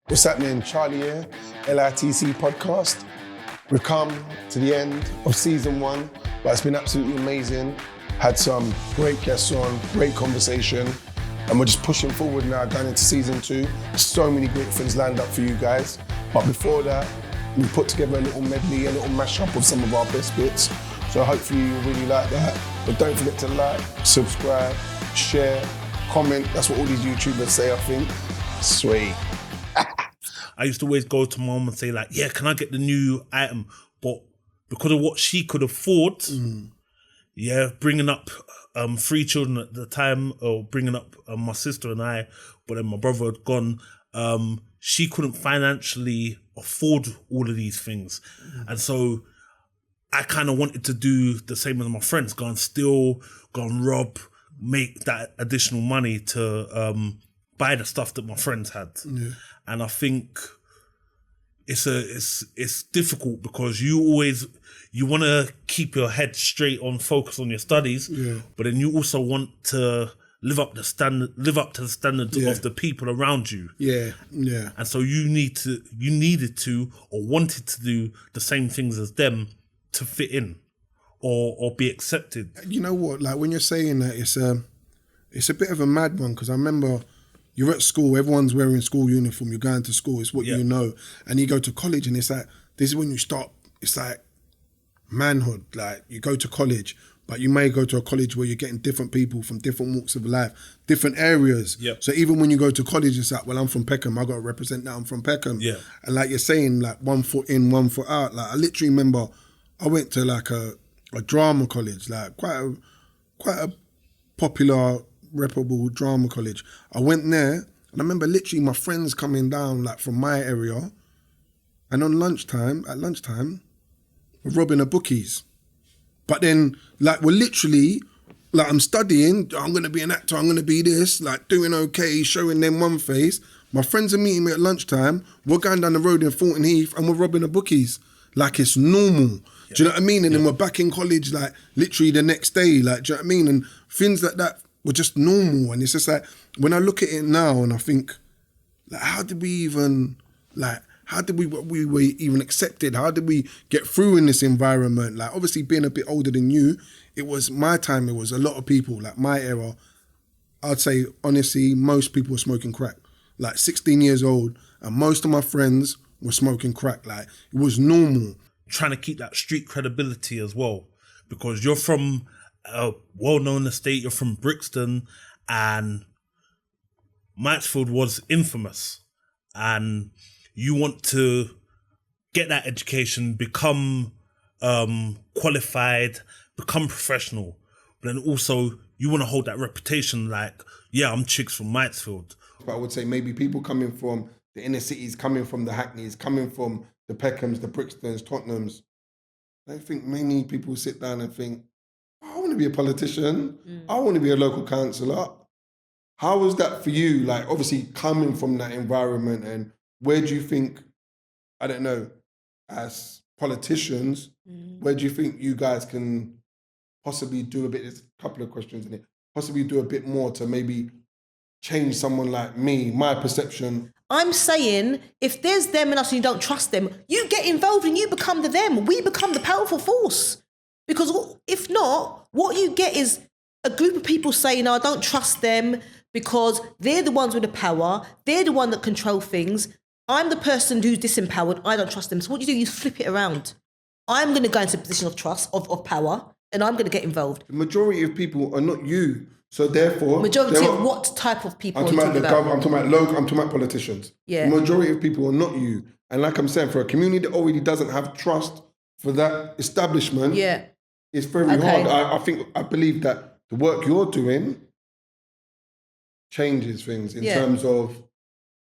What's happening? Charlie here, LITC Podcast. We've come to the end of season 1, but it's been absolutely amazing. Had some great guests on, great conversation, and we're just pushing forward now, going into season 2. So many great things lined up for you guys. But before that, we put together a little medley, a little mashup of some of our best bits. So hopefully you really like that. But don't forget to like, subscribe, share, comment. That's what all these YouTubers say, I think. Sweet. I used to always go to mom and say like, yeah, can I get the new item? But because of what she could afford, bringing up 3 children at the time, or bringing up my sister and I, but then my brother had gone, she couldn't financially afford all of these things. And so I kind of wanted to do the same as my friends, go and steal, go and rob, make that additional money to buy the stuff that my friends had. Yeah. And I think it's difficult because you want to keep your head straight on, focus on your studies, but then you also want to live up to the standards of the people around you. Yeah. And so you needed to or wanted to do the same things as them to fit in or be accepted. You know what? Like when you're saying that, it's a bit of a mad one, because I remember you're at school, everyone's wearing school uniform, you're going to school, it's what you know. And you go to college and it's like, this is when you start, it's like manhood. Like you go to college, but you may go to a college where you're getting different people from different walks of life, different areas. Yep. So even when you go to college, it's like, well, I'm from Peckham, I got to represent that I'm from Peckham. Yeah. And like you're saying, like 1 foot in, 1 foot out. Like I literally remember I went to like a drama college, like quite a popular, reputable drama college. I went there and I remember literally my friends coming down like from my area, and at lunchtime, we're robbing the bookies. But then like we're literally, like I'm studying, I'm going to be an actor, I'm going to be this, like doing okay, showing them one face. My friends are meeting me at lunchtime, we're going down the road in Thornton Heath and we're robbing the bookies. Like it's normal. Yeah. Do you know what I mean? And then we're back in college like literally the next day, like, do you know what I mean? And things like that were just normal. And it's just like, when I look at it now and I think, like, how did we even accepted? How did we get through in this environment? Like, obviously being a bit older than you, it was my time, it was a lot of people, like my era, I'd say, honestly, most people were smoking crack. Like 16 years old, and most of my friends were smoking crack. Like, it was normal. Trying to keep that street credibility as well, because you're from a well-known estate, you're from Brixton, and Mansfield was infamous, and you want to get that education, become qualified, become professional, but then also you want to hold that reputation like, yeah, I'm Chigs from Mansfield. But I would say maybe people coming from the inner cities, coming from the Hackneys, coming from the Peckhams, the Brixtons, Tottenhams, I don't think many people sit down and think, I want to be a politician. I want to be a local councillor. How was that for you? Like, obviously coming from that environment, and where do you think, I don't know, as politicians, where do you think you guys can possibly do a bit, there's a couple of questions in it, possibly do a bit more to maybe change someone like me, my perception? I'm saying, if there's them and us and you don't trust them, you get involved and you become the them. We become the powerful force. Because if not, what you get is a group of people saying, I don't trust them because they're the ones with the power. They're the one that control things. I'm the person who's disempowered. I don't trust them. So what do? You flip it around. I'm going to go into a position of trust, of power, and I'm going to get involved. The majority of people are not you. So therefore... Majority of what type of people I'm talking about politicians. Yeah. The majority of people are not you. And like I'm saying, for a community that already doesn't have trust for that establishment, it's very hard. I believe that the work you're doing changes things in terms of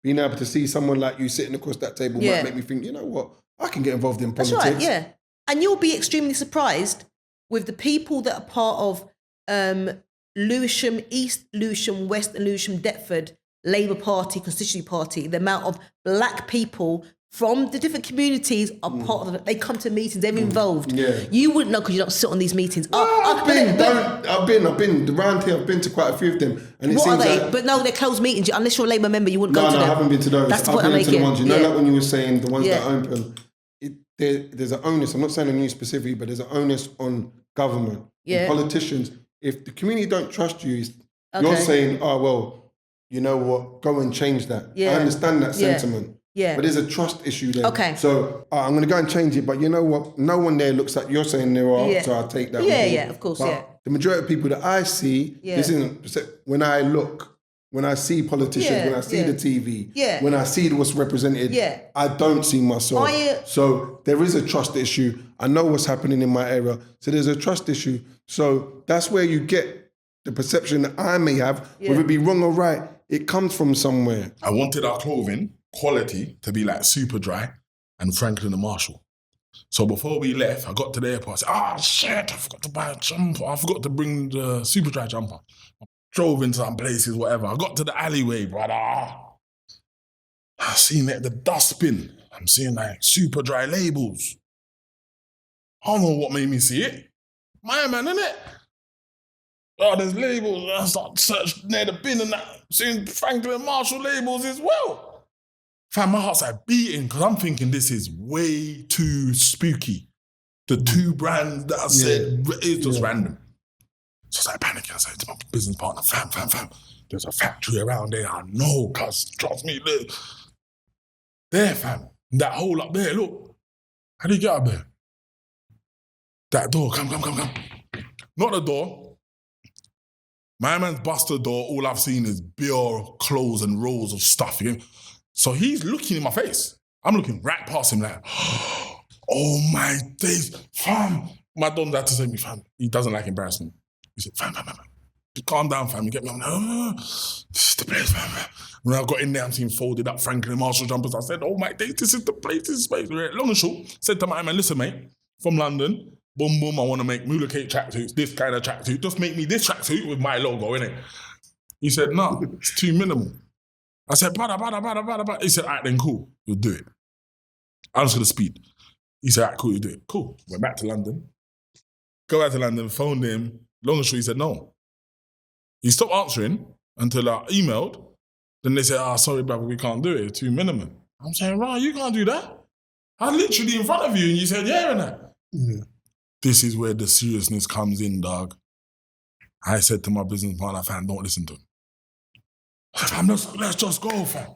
being able to see someone like you sitting across that table might make me think, you know what, I can get involved in politics. That's right, yeah. And you'll be extremely surprised with the people that are part of Lewisham, East Lewisham, West and Lewisham, Deptford, Labour Party, Constituency Party, the amount of black people from the different communities are part of it. They come to meetings, they're involved. Yeah. You wouldn't know because you don't sit on these meetings. I've been around here. I've been to quite a few of them, and it What are seems they? like, But no, they're closed meetings. Unless you're a Labour member, you wouldn't go to no, them. I haven't been to those. That's the I've point I'm been to the making. ones, you know, Yeah. like when you were saying the ones Yeah. that open. There's an onus. I'm not saying on you specifically, but there's an onus on government, Yeah. on politicians. If the community don't trust you, you're Okay. saying, oh well, you know what? Go and change that. Yeah. I understand that Yeah. sentiment. Yeah. But there's a trust issue there. Okay. So I'm going to go and change it. But you know what? No one there looks like you're saying there are. Yeah. So I'll take that. Yeah, on board. yeah, of course, But yeah. the majority of people that I see, Yeah. this isn't, when I see politicians, Yeah, when I see yeah. the TV, Yeah. when I see what's represented, Yeah. I don't see myself. So there is a trust issue. I know what's happening in my area. So there's a trust issue. So that's where you get the perception that I may have, whether it be wrong or right, it comes from somewhere. I wanted our clothing quality to be like super dry and Franklin and Marshall. So before we left, I got to the airport. I said, shit, I forgot to buy a jumper. I forgot to bring the super dry jumper. I drove into some places, whatever. I got to the alleyway, brother. I seen it, the dustbin. I'm seeing like super dry labels. I don't know what made me see it. My man, innit? Oh, there's labels. I start searching near the bin and that. Seeing Franklin Marshall labels as well. Fam, my heart's like beating because I'm thinking this is way too spooky. The two brands that I said, it's just random. So I was like panicking. I said to my business partner, fam, there's a factory around there. I know, cuz, trust me, look. There, fam. That hole up there, look. How do you get up there? That door, come. Not the door. My man's busted the door. All I've seen is beer, clothes, and rolls of stuff. You know? So he's looking in my face. I'm looking right past him like, oh my days, fam. My dad had to say to me, fam, he doesn't like embarrassment. He said, fam. Calm down, fam. You get me? I'm like, this is the place, fam. When I got in there, I'm seeing folded up Franklin Marshall jumpers. I said, oh my days, this is the place, this is the place. Long and short, said to my man, listen, mate, from London, boom, I want to make Moola Cake tracksuits, this kind of tracksuit. Just make me this tracksuit with my logo in it. He said, no, it's too minimal. I said, brother. He said, all right, then cool, we'll do it. I'm just going to speed. He said, all right, cool, you do it. Cool. Went back to London. Go back to London, phoned him. Long and short, he said, no. He stopped answering until I emailed. Then they said, sorry, brother, we can't do it. It's too minimum. I'm saying, right, you can't do that. I was literally in front of you and you said, yeah, and that. Yeah. This is where the seriousness comes in, dog. I said to my business partner, fam, don't listen to him. Fam, let's just go, fam.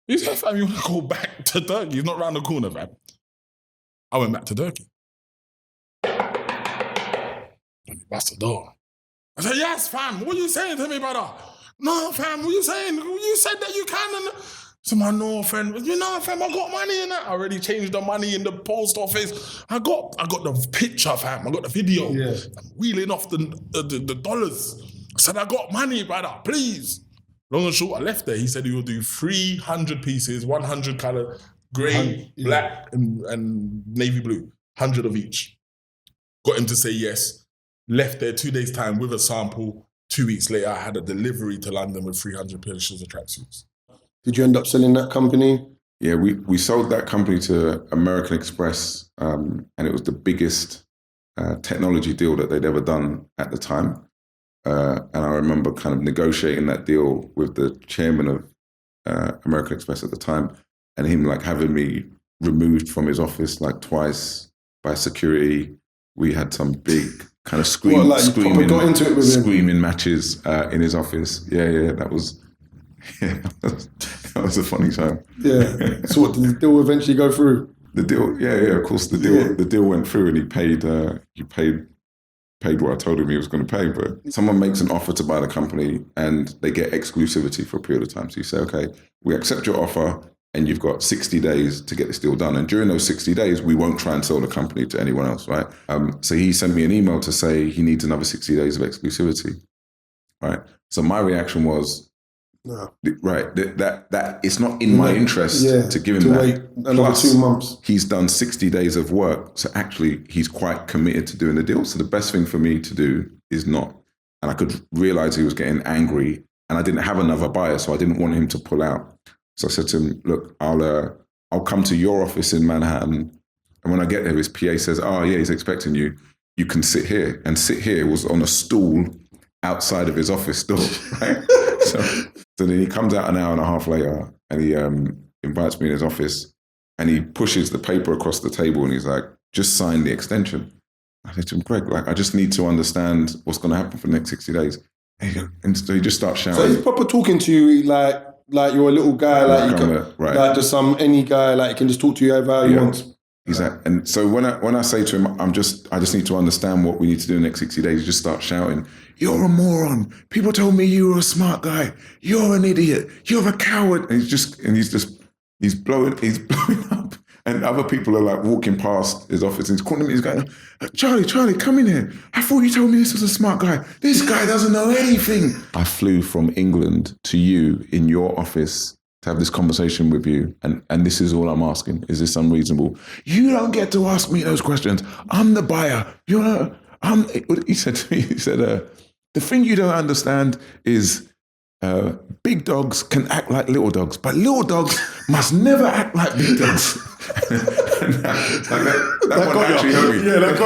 He said, fam, you want to go back to Turkey? He's not round the corner, fam. I went back to Turkey. And he busted the door. I said, yes, fam, what are you saying to me, brother? No, fam, what are you saying? You said that you can. And so my no, friend, you know, fam, I got money in that. I already changed the money in the post office. I got the picture, fam. I got the video. Yeah. I'm wheeling off the dollars. I said, I got money, brother, please. Long and short, I left there. He said he would do 300 pieces, 100 color, grey, black, and navy blue, 100 of each. Got him to say yes. Left there 2 days' time with a sample. 2 weeks later, I had a delivery to London with 300 pairs of tracksuits. Did you end up selling that company? Yeah, we sold that company to American Express, and it was the biggest technology deal that they'd ever done at the time. And I remember kind of negotiating that deal with the chairman of American Express at the time, and him like having me removed from his office like twice by security. We had some big kind of screaming matches in his office. Yeah, that was a funny time. Yeah. So what, did the deal eventually go through? The deal, yeah, of course the deal went through, and he paid what I told him he was going to pay. But someone makes an offer to buy the company and they get exclusivity for a period of time. So you say, okay, we accept your offer and you've got 60 days to get this deal done. And during those 60 days, we won't try and sell the company to anyone else, right? So he sent me an email to say he needs another 60 days of exclusivity, right? So my reaction was, no. Right, that it's not in my interest to give him that. Wait another 2 months. He's done 60 days of work, so actually he's quite committed to doing the deal. So the best thing for me to do is not. And I could realize he was getting angry, and I didn't have another buyer, so I didn't want him to pull out. So I said to him, look, I'll I'll come to your office in Manhattan, and when I get there, his PA says, "Oh yeah, he's expecting you. You can sit here." And sit here was on a stool outside of his office door. Right? So then he comes out an hour and a half later, and he invites me in his office, and he pushes the paper across the table, and he's like, "Just sign the extension." I said to him, "Greg, like, I just need to understand what's going to happen for the next 60 days. And so he just starts shouting. So he's proper talking to you like you're a little guy, like you can, right. like just any guy, like he can just talk to you however he wants. Exactly. And so when I say to him, I just need to understand what we need to do in the next 60 days, he just starts shouting, "You're a moron. People told me you were a smart guy. You're an idiot. You're a coward." And he's blowing up. And other people are like walking past his office and he's calling me, he's going, Charlie, come in here. I thought you told me this was a smart guy. This guy doesn't know anything. I flew from England to you in your office to have this conversation with you. And this is all I'm asking. Is this unreasonable? You don't get to ask me those questions. I'm the buyer. He said to me, the thing you don't understand is big dogs can act like little dogs, but little dogs must never act like big dogs. that one actually hurt me. Yeah, that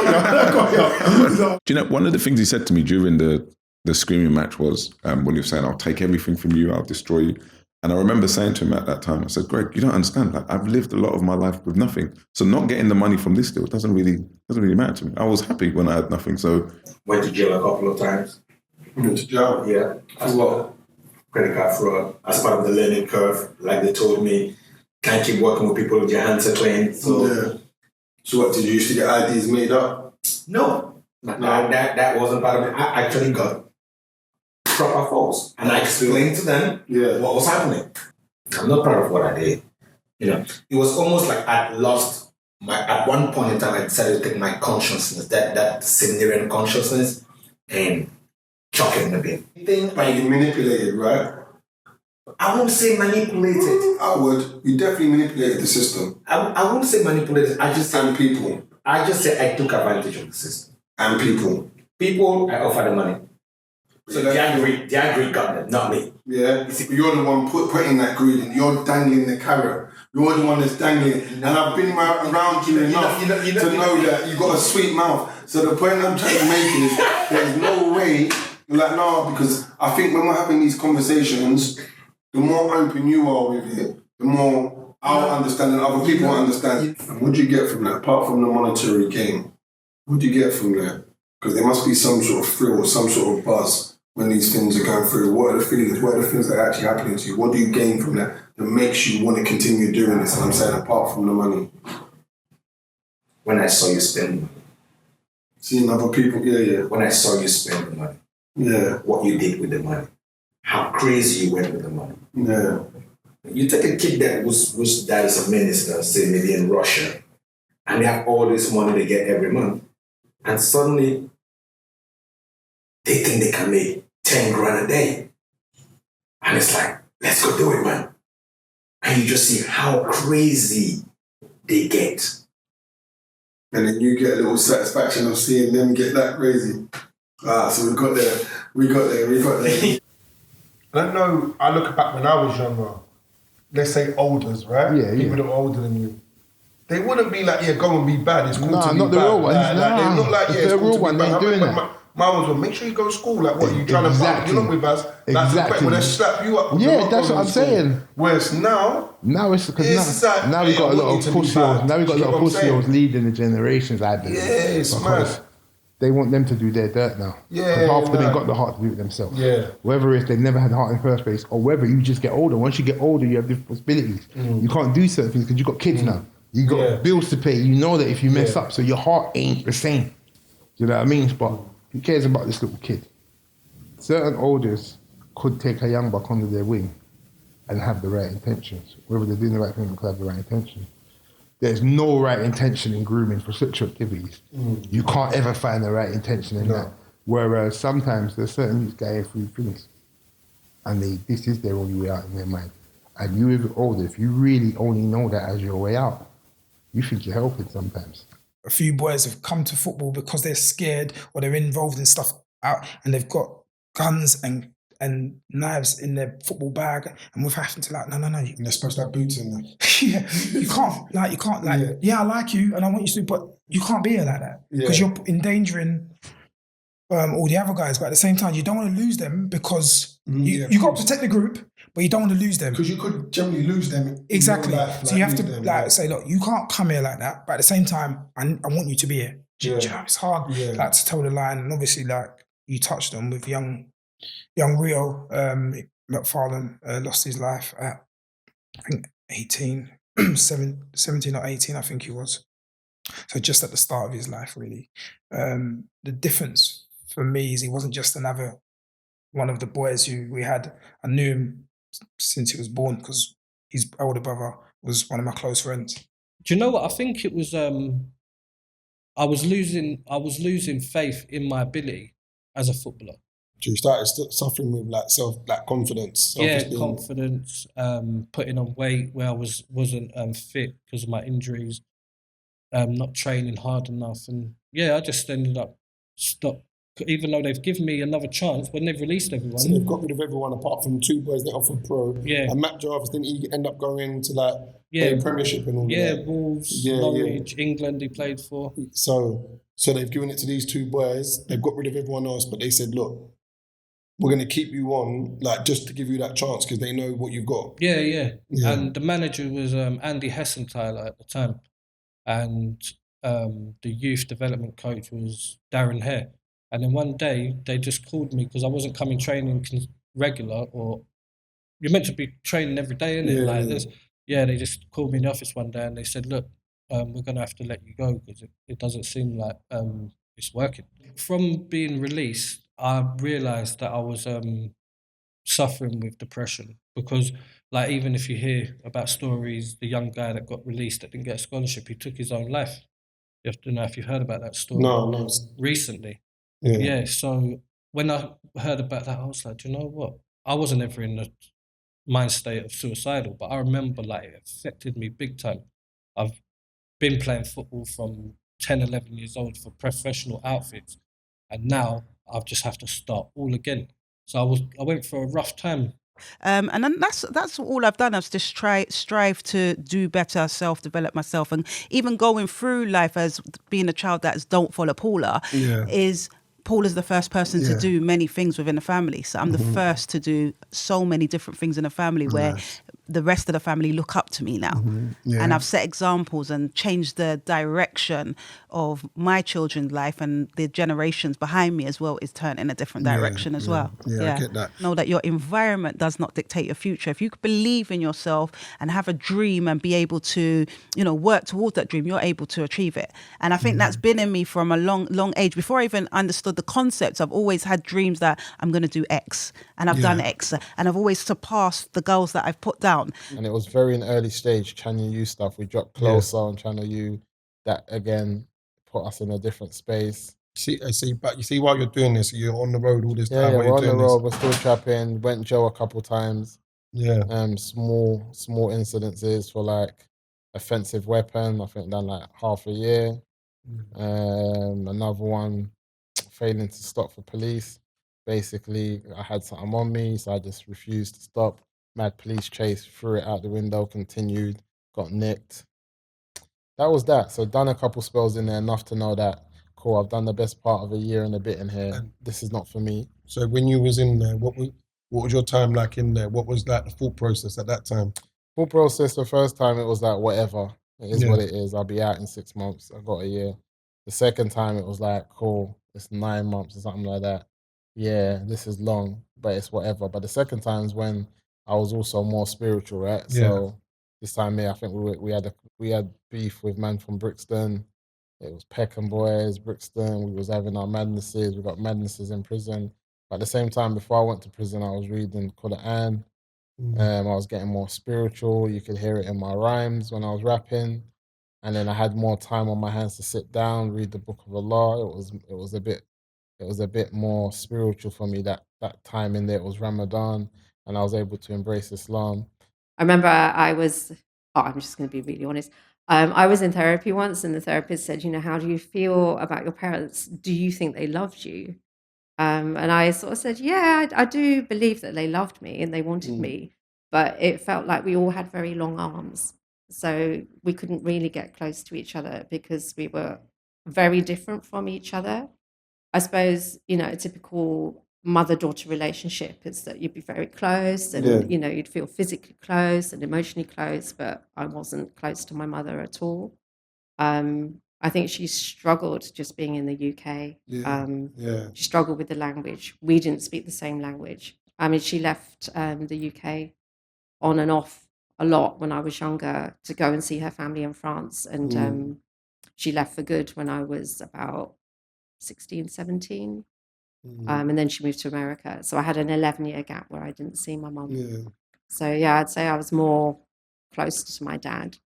got you. Do you know, one of the things he said to me during the screaming match was when he was saying, "I'll take everything from you, I'll destroy you." And I remember saying to him at that time, I said, "Greg, you don't understand. Like, I've lived a lot of my life with nothing. So not getting the money from this deal doesn't really matter to me. I was happy when I had nothing." So went to jail a couple of times. Went to jail? Yeah. As well. Credit card fraud. As part of the learning curve, like they told me, can't keep working with people with your hands are clean. So what, did you used to get IDs made up? No. That wasn't part of it. I actually got proper false. And I explained to them what was happening. I'm not proud of what I did. You know, it was almost like I'd lost at one point in time I decided to take my consciousness, that Scenarian consciousness, and chuck it in the bin. But you manipulated, right? I won't say manipulated. I would. You definitely manipulated the system. I won't say manipulated. I just And people. I just say I took advantage of the system. And people. People, I offer the money. So the greed got them, not me. Yeah. You're the one putting that greed in. You're dangling the carrot. You're the one that's dangling. And I've been around you enough to know that you've got a sweet mouth. So the point I'm trying to make is there's no way, like, no, because I think when we're having these conversations, the more open you are with it, the more I'll understand and other people understand. And what do you get from that? Apart from the monetary gain, what do you get from that? Because there must be some sort of thrill or some sort of buzz when these things are going through. What are the feelings? What are the things that are actually happening to you? What do you gain from that makes you want to continue doing this? And I'm saying apart from the money. When I saw you spend money. Seeing other people, When I saw you spend the money. Yeah. What you did with the money. How crazy you went with the money. Yeah. You take a kid whose dad is a minister, say maybe in Russia, and they have all this money they get every month, and suddenly they think they can make 10 grand a day. And it's like, let's go do it, man. And you just see how crazy they get. And then you get a little satisfaction of seeing them get that crazy. So we got there. I don't know, I look back when I was younger, let's say olders, right? Yeah. People that were older than you. They wouldn't be like, go and be bad. It's cool to be bad. Not the real ones. They're not like, it's the cool real to be one. They bad. ain't doing that. My ones were, make sure you go to school. Like, what, you trying to Exactly. you're not with us. Like, when they slap you up. Yeah, that's what I'm saying. Whereas now it's because like, now we got a lot of pussy-holes. Now we got a lot of pussy-holes leading the generations, I believe. Yeah, it's because mad. they want them to do their dirt now. Yeah, Because half of them man. ain't got the heart to do it themselves. Yeah. Whether it's they've never had the heart in the first place, or whether you just get older. Once you get older, you have different possibilities. You can't do certain things because you've got kids now. You got bills to pay. You know that if you mess up, so your heart ain't the same. You know what I mean? But who cares about this little kid? Certain elders could take a young buck under their wing and have the right intentions. Whether they're doing the right thing, they could have the right intention. There's no right intention in grooming for sexual activities. You can't ever find the right intention in that. Whereas sometimes there's certain youths going through things and this is their only way out in their mind. And you, if you're older, if you really only know that as your way out, you think you're helping sometimes. A few boys have come to football because they're scared or they're involved in stuff out and they've got guns and and knives in their football bag, and we're having to like, no. And they're supposed to have boots in them. Yeah, you can't, I like you and I want you to, but you can't be here like that because you're endangering all the other guys. But at the same time, you don't want to lose them because you got to protect the group, but you don't want to lose them. Because you could generally lose them. Exactly. Life, so you have to say, look, you can't come here like that, but at the same time, I want you to be here. Do you know, it's hard like to toe the line, and obviously like you touched on with young Rio McFarlane lost his life at I think 17 or 18, I think he was. So just at the start of his life, really. The difference for me is he wasn't just another one of the boys who we had. I knew him since he was born because his older brother was one of my close friends. Do you know what? I think it was I was losing faith in my ability as a footballer. So you started suffering with like confidence. Confidence, putting on weight where I wasn't fit because of my injuries, not training hard enough, and I just ended up stopped. Even though they've given me another chance when they've released everyone. So they've got rid of everyone apart from two boys that offered pro. Yeah. And Matt Jarvis, didn't he end up going to like the Premiership and all that? Yeah, Wolves, Norwich, England he played for. So they've given it to these two boys. They've got rid of everyone else, but they said, look, we're going to keep you on, like, just to give you that chance because they know what you've got. Yeah. And the manager was Andy Hessenthaler at the time. And the youth development coach was Darren Hare. And then one day they just called me because I wasn't coming training regular, or you're meant to be training every day, isn't it? This. Yeah, they just called me in the office one day and they said, look, we're going to have to let you go because it doesn't seem like it's working. From being released, I realised that I was suffering with depression because, like, even if you hear about stories, the young guy that got released that didn't get a scholarship, he took his own life. You have to know if you've heard about that story. No. Recently. Yeah, so when I heard about that, I was like, do you know what? I wasn't ever in the mind state of suicidal, but I remember like it affected me big time. I've been playing football from 10, 11 years old for professional outfits, and now I just have to start all again. So I went for a rough time. And then that's all I've done. I've just strive to do better, self-develop myself, and even going through life as being a child that's don't follow Paula is. Paula's the first person to do many things within the family. So I'm the first to do so many different things in the family where the rest of the family look up to me now. And I've set examples and changed the direction of my children's life, and the generations behind me as well is turned in a different direction as well. I get that. Know that your environment does not dictate your future. If you believe in yourself and have a dream and be able to, work towards that dream, you're able to achieve it. And I think that's been in me from a long age. Before I even understood the concepts, I've always had dreams that I'm going to do X, and I've done X, and I've always surpassed the goals that I've put down. And it was very an early stage, Channel U stuff. We dropped Closer on Channel U. That again put us in a different space. But you see, while you're doing this, you're on the road all this time. Yeah, we're on the road. We're still trapping. Went Joe a couple times. Yeah. Small incidences for like offensive weapon. I think done like half a year. Another one, failing to stop for police. Basically, I had something on me, so I just refused to stop. Mad police chase, threw it out the window, continued, got nicked. That was that. So done a couple spells in there, enough to know that, cool, I've done the best part of a year and a bit in here. This is not for me. So when you was in there, what was your time like in there? What was like the thought process at that time? Thought process, the first time it was like, whatever. It is what it is. I'll be out in 6 months. I got a year. The second time it was like, cool, it's 9 months or something like that. Yeah, this is long, but it's whatever. But the second time is when I was also more spiritual, right? Yeah. So this time here, I think we had beef with man from Brixton. It was Peckham boys, Brixton. We was having our madnesses. We got madnesses in prison. But at the same time, before I went to prison, I was reading Quran. I was getting more spiritual. You could hear it in my rhymes when I was rapping. And then I had more time on my hands to sit down, read the Book of Allah. It was a bit more spiritual for me that time in there. It was Ramadan, and I was able to embrace Islam. I remember I'm just going to be really honest. I was in therapy once, and the therapist said, how do you feel about your parents? Do you think they loved you? And I sort of said, yeah, I do believe that they loved me and they wanted me, but it felt like we all had very long arms. So we couldn't really get close to each other because we were very different from each other. I suppose, a typical mother-daughter relationship is that you'd be very close and, you'd feel physically close and emotionally close, but I wasn't close to my mother at all. I think she struggled just being in the UK. She struggled with the language. We didn't speak the same language. I mean, she left the UK on and off a lot when I was younger to go and see her family in France. And she left for good when I was about 16, 17. And then she moved to America. So I had an 11-year gap where I didn't see my mum. So, I'd say I was more close to my dad.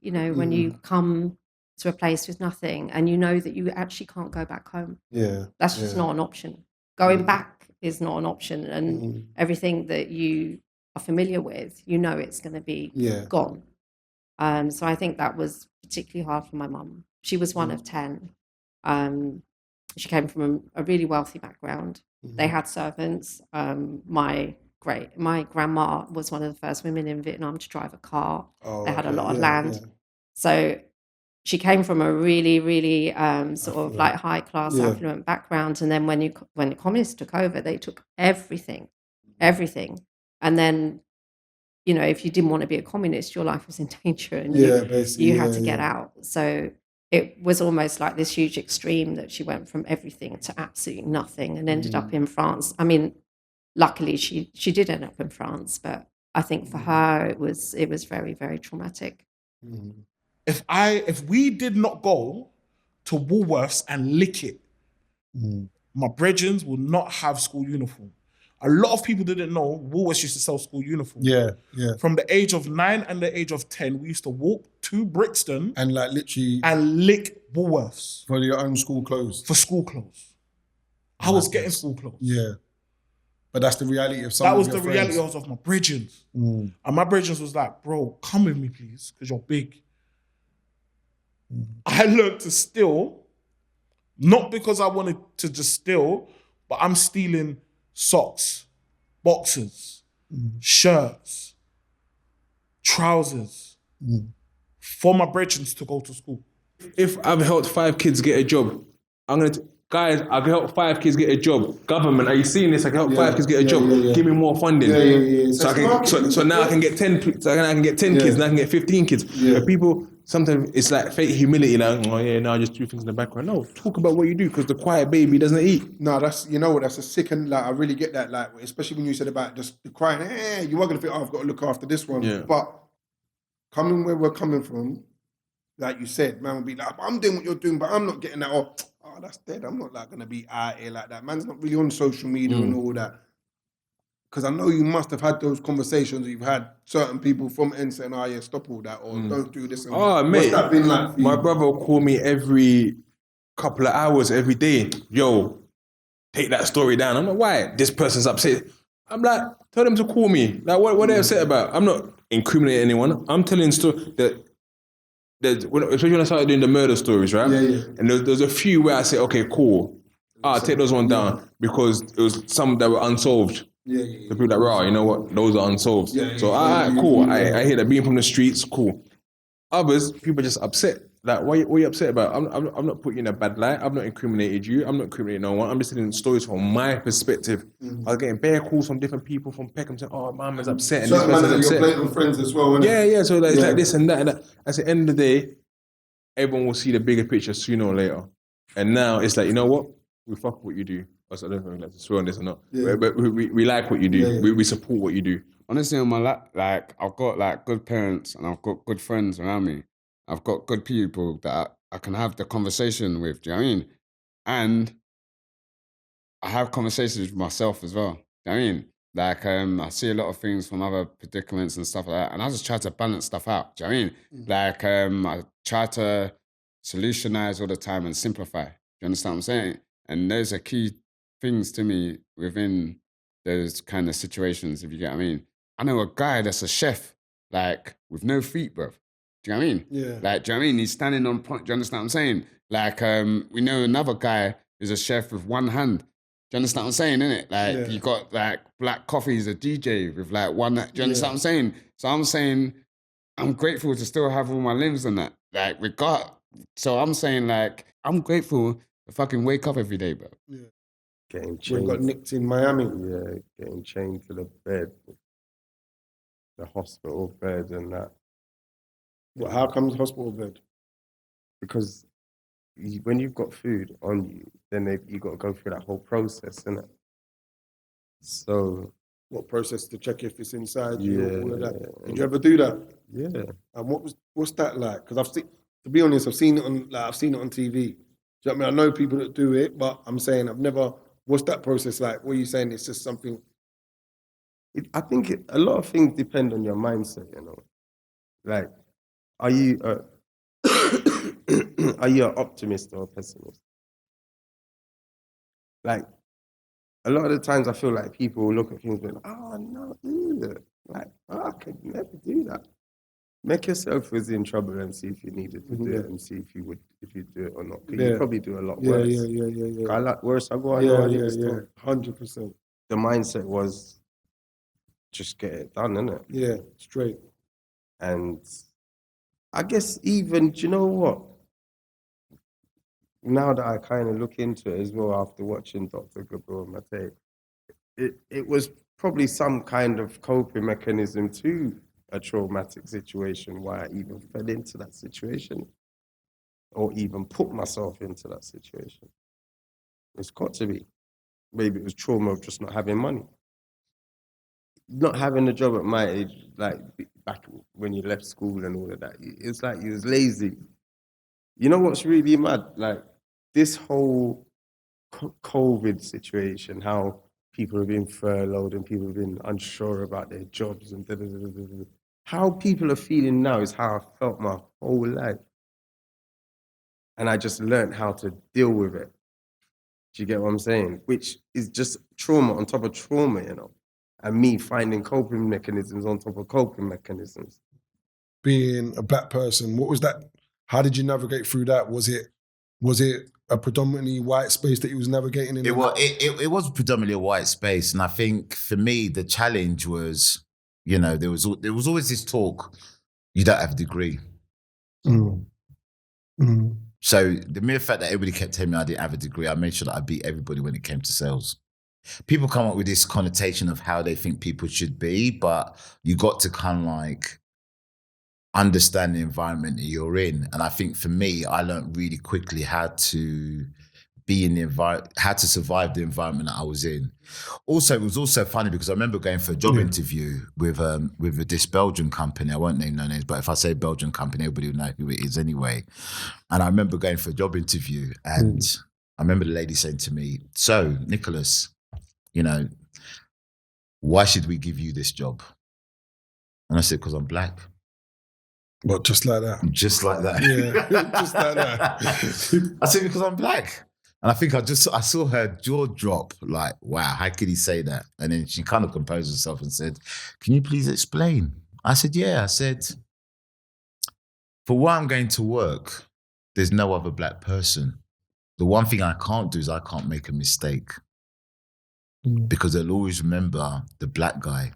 When you come to a place with nothing and you know that you actually can't go back home. That's just not an option. Going back is not an option. And everything that you are familiar with, it's going to be gone. So I think that was particularly hard for my mum. She was one of 10. She came from a really wealthy background. They had servants. My grandma was one of the first women in Vietnam to drive a car. They had a lot of land. So she came from a really, really sort of like high class, affluent background. And then when the communists took over, they took everything. And then, if you didn't want to be a communist, your life was in danger and you had to get out. So it was almost like this huge extreme that she went from everything to absolutely nothing and ended up in France. I mean, luckily she did end up in France, but I think for her it was very, very traumatic. If we did not go to Woolworths and lick it, my brethren will not have school uniform. A lot of people didn't know Woolworths used to sell school uniform. From the age of 9 and the age of 10, we used to walk to Brixton and like literally and lick Woolworths for your own school clothes. For school clothes, I was getting school clothes. But that's the reality of some. That of was your the friends. reality of my brethren. And my brethren was like, bro, come with me, please, because you're big. I learned to steal, not because I wanted to just steal, but I'm stealing socks, boxers, shirts, trousers for my brethren to go to school. If I've helped 5 kids get a job, guys, I've helped 5 kids get a job. Government, are you seeing this? I can help 5 kids get a job. Give me more funding. So now I can get 10. So I can get 10 kids. Now I can get 15 kids. But people sometimes it's like fake humility. Like, I just do things in the background. No, talk about what you do because the quiet baby doesn't eat. No, that's that's a sick and like I really get that. Like especially when you said about just the crying. You are gonna think, I've got to look after this one. But coming where we're coming from, like you said, man will be like, I'm doing what you're doing, but I'm not getting that. Oh, that's dead. I'm not like gonna be out here like that. Man's not really on social media and all that. Because I know you must have had those conversations. You've had certain people from N saying, stop all that, or don't do this. And that. Mate, what's that been like for you? My brother will call me every couple of hours, every day. Yo, take that story down. I'm like, why? This person's upset. I'm like, tell them to call me. Like, what are they upset about? I'm not incriminating anyone. I'm telling that especially when I started doing the murder stories, right? And there's a few where I say, okay, cool. Take those one down because it was some that were unsolved. The people that were, you know what, those are unsolved. Cool. I hear that being from the streets, cool. Others, people are just upset. Like, what are you upset about? I'm not putting you in a bad light. I've not incriminated you. I'm not incriminating no one. I'm just telling stories from my perspective. I was getting bare calls from different people from Peckham saying, mum is upset. And so this person's upset. You're blatant friends as well, isn't it? Yeah. So it's like this and that and that. At the end of the day, everyone will see the bigger picture sooner or later. And now it's like, you know what? We fuck what you do. I don't know if I'm like to swear on this or not. But we like what you do. We support what you do. Honestly, on my like I've got like good parents and I've got good friends around me. I've got good people that I can have the conversation with. Do you know what I mean? And I have conversations with myself as well. Do you know what I mean? Like I see a lot of things from other predicaments and stuff like that, and I just try to balance stuff out. Do you know what I mean? Like I try to solutionize all the time and simplify. Do you understand what I'm saying? And those are key things to me within those kind of situations, if you get what I mean. I know a guy that's a chef, like, with no feet, bruv. Do you know what I mean? Yeah. Like, do you know what I mean? He's standing on point. Do you understand what I'm saying? Like, we know another guy who's a chef with one hand. you understand what I'm saying, innit? Like, you got, like, Black Coffee's a DJ with, like, one... Do you understand what I'm saying? So I'm saying, I'm grateful to still have all my limbs and that. Like, so I'm saying, like, I'm grateful to fucking wake up every day, bro. Yeah. Getting We chained. got nicked in Miami. Yeah, getting chained to the bed, the hospital bed, and that. Well, how comes hospital bed? Because when you've got food on you, then you got to go through that whole process, innit? So, what process to check if it's inside you? Yeah. All of that. Did you ever do that? Yeah. And what's that like? Because to be honest, I've seen it on TV. Do you know what I mean? I know people that do it, but I'm saying I've never. What's that process like? What are you saying? It's just something. I think a lot of things depend on your mindset, you know. Like, are you are you an optimist or a pessimist? Like, a lot of the times I feel like people look at things and be like, oh, no, like, I could never do that. Make yourself was in trouble and see if you needed to do it and see if you do it or not. You probably do a lot worse. Yeah. I like worse. I go on. Yeah. 100%. The mindset was just get it done, innit? Yeah, straight. And I guess even, do you know what? Now that I kind of look into it as well after watching Dr. Gilbert Sopo, it was probably some kind of coping mechanism to a traumatic situation why I even fell into that situation or even put myself into that situation. It's got to be. Maybe it was trauma of just not having money. Not having a job at my age, like back when you left school and all of that, it's like you was lazy. You know what's really mad? Like this whole COVID situation, how people have been furloughed and people have been unsure about their jobs and how people are feeling now is how I felt my whole life. And I just learned how to deal with it. Do you get what I'm saying? Which is just trauma on top of trauma, you know? And me finding coping mechanisms on top of coping mechanisms. Being a black person, what was that? How did you navigate through that? Was it a predominantly white space that you was navigating in? It was predominantly a white space. And I think for me, the challenge was, you know, there was always this talk, you don't have a degree. So the mere fact that everybody kept telling me I didn't have a degree, I made sure that I beat everybody when it came to sales. People come up with this connotation of how they think people should be, but you got to kind of like understand the environment that you're in. And I think for me, I learned really quickly how to be in the environment, how to survive the environment that I was in. Also, it was also funny because I remember going for a job interview with this Belgian company. I won't name no names, but if I say Belgian company, everybody will know who it is anyway. And I remember going for a job interview and I remember the lady saying to me, so Nicholas, you know, why should we give you this job? And I said, because I'm black. But just like that. Just like that. Yeah, just like that. I said, because I'm black. And I think I saw her jaw drop, like, wow, how could he say that? And then she kind of composed herself and said, can you please explain? I said, yeah. I said, for where I'm going to work, there's no other black person. The one thing I can't do is I can't make a mistake. Because they'll always remember the black guy.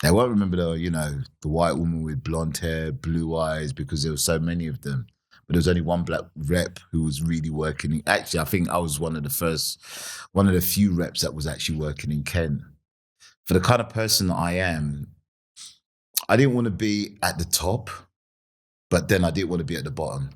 They won't remember the white woman with blonde hair, blue eyes, because there were so many of them. But there was only one black rep who was really working. Actually, I think I was one of the few reps that was actually working in Kent. For the kind of person that I am, I didn't want to be at the top, but then I didn't want to be at the bottom.